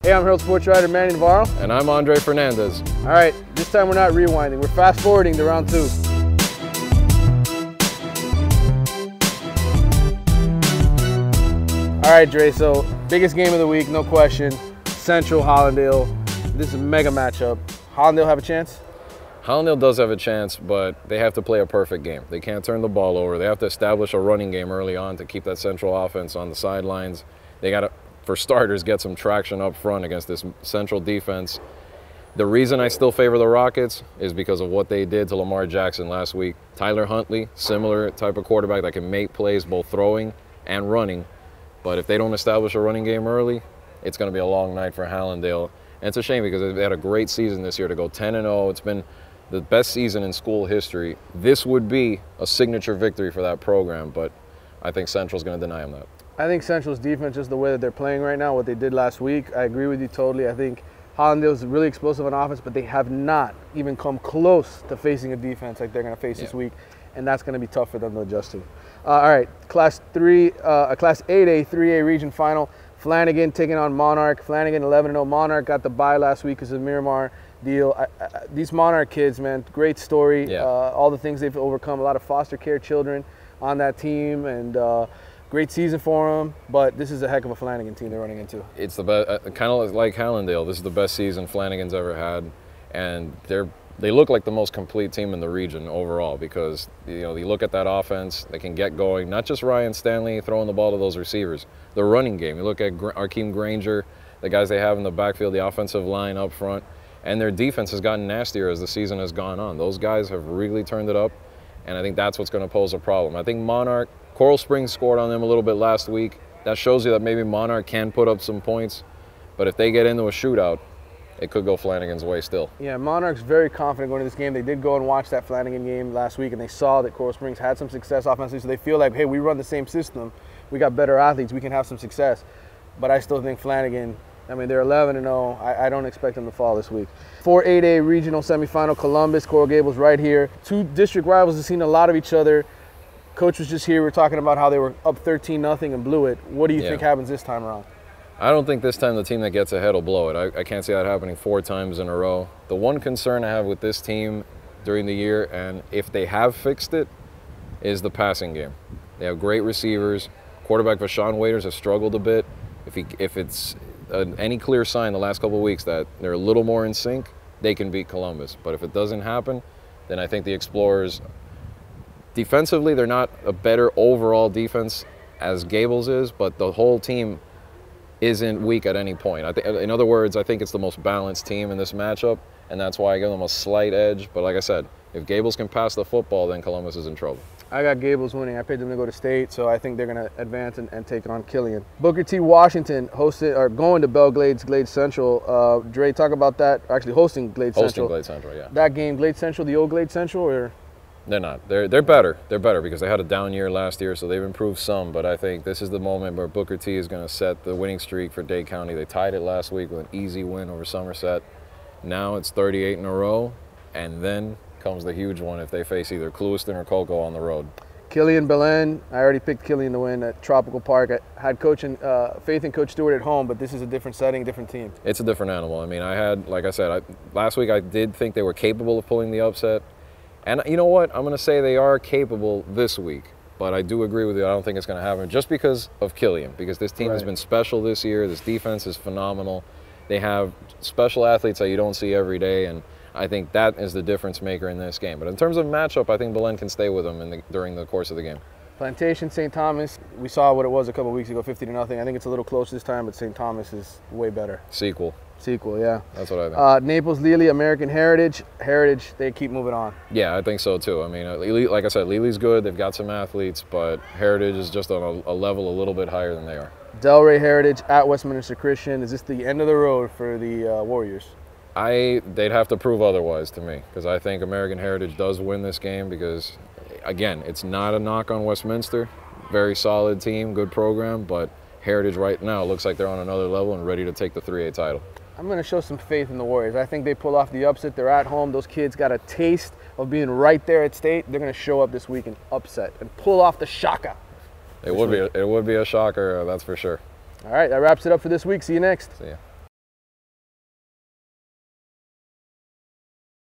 Hey, I'm Herald sports writer Manny Navarro. And I'm Fernandez. All right, this time we're not rewinding. We're fast forwarding to round 2. All right, Dre, so biggest game of the week, no question. Central Hallandale. This is a mega matchup. Hallandale have a chance? Hallandale does have a chance, but they have to play a perfect game. They can't turn the ball over. They have to establish a running game early on to keep that Central offense on the sidelines. They got to, for starters, get some traction up front against this Central defense. The reason I still favor the Rockets is because of what they did to Lamar Jackson last week. Tyler Huntley, similar type of quarterback that can make plays both throwing and running. But if they don't establish a running game early, it's going to be a long night for Hallandale. And it's a shame because they had a great season this year to go 10-0. It's been the best season in school history. This would be a signature victory for that program, but I think Central's going to deny them that. I think Central's defense, just the way that they're playing right now, what they did last week, I agree with you totally. I think Hallandale's really explosive on offense, but they have not even come close to facing a defense like they're going to face this week, and that's going to be tough for them to adjust to. All right, Class 8A, 3A region final. Flanagan taking on Monarch. Flanagan 11-0. Monarch got the bye last week because of the Miramar deal. These Monarch kids, man, great story. Yeah. All the things they've overcome. A lot of foster care children on that team, and great season for them. But this is a heck of a Flanagan team they're running into. It's the best, kind of like Hallandale. This is the best season Flanagan's ever had, and they look like the most complete team in the region overall because, you know, you look at that offense, they can get going. Not just Ryan Stanley throwing the ball to those receivers. The running game, you look at Akeem Granger, the guys they have in the backfield, the offensive line up front, and their defense has gotten nastier as the season has gone on. Those guys have really turned it up, and I think that's what's going to pose a problem. I think Monarch, Coral Springs scored on them a little bit last week. That shows you that maybe Monarch can put up some points, but if they get into a shootout, it could go Flanagan's way still. Yeah, Monarch's very confident going into this game. They did go and watch that Flanagan game last week, and they saw that Coral Springs had some success offensively, so they feel like, hey, we run the same system. We got better athletes. We can have some success. But I still think Flanagan, I mean, they're 11-0. I don't expect them to fall this week. 4-8A regional semifinal, Columbus, Coral Gables right here. Two district rivals have seen a lot of each other. Coach was just here. We're talking about how they were up 13-0 and blew it. What do you think happens this time around? I don't think this time the team that gets ahead will blow it. I can't see that happening 4 times in a row. The one concern I have with this team during the year, and if they have fixed it, is the passing game. They have great receivers. Quarterback Vashawn Waiters has struggled a bit. If it's any clear sign the last couple of weeks that they're a little more in sync, they can beat Columbus. But if it doesn't happen, then I think the Explorers, defensively, they're not a better overall defense as Gables is, but the whole team isn't weak at any point. In other words, I think it's the most balanced team in this matchup, and that's why I give them a slight edge. But like I said, if Gables can pass the football, then Columbus is in trouble. I got Gables winning. I picked them to go to state, so I think they're going to advance and take on Killian. Booker T. Washington going to Belle Glade Central. Dre, talk about that. Actually, hosting Glade Central. Hosting Glade Central, yeah. That game, Glade Central, the old Glade Central, or? They're not. They're better. They're better because they had a down year last year, so they've improved some. But I think this is the moment where Booker T is going to set the winning streak for Dade County. They tied it last week with an easy win over Somerset. Now it's 38 in a row, and then comes the huge one if they face either Clewiston or Cocoa on the road. Killian, Belen. I already picked Killian to win at Tropical Park. I had faith in Coach Stewart at home, but this is a different setting, different team. It's a different animal. I mean, like I said, last week I did think they were capable of pulling the upset. And you know what? I'm going to say they are capable this week. But I do agree with you. I don't think it's going to happen just because of Killian. Because this team has been special this year. This defense is phenomenal. They have special athletes that you don't see every day. And I think that is the difference maker in this game. But in terms of matchup, I think Belen can stay with them during the course of the game. Plantation, St. Thomas. We saw what it was a couple of weeks ago, 50-0. I think it's a little close this time, but St. Thomas is way better. Sequel, yeah. That's what I think. Naples, Lely, American Heritage. Heritage, they keep moving on. Yeah, I think so too. I mean, like I said, Lely's good. They've got some athletes, but Heritage is just on a level a little bit higher than they are. Delray Heritage at Westminster Christian. Is this the end of the road for the Warriors? They'd have to prove otherwise to me, because I think American Heritage does win this game because, again, it's not a knock on Westminster. Very solid team, good program, but Heritage right now looks like they're on another level and ready to take the 3A title. I'm going to show some faith in the Warriors. I think they pull off the upset. They're at home. Those kids got a taste of being right there at state. They're going to show up this week and upset and pull off the shaka. It would be a shocker, that's for sure. All right, that wraps it up for this week. See you next. See ya.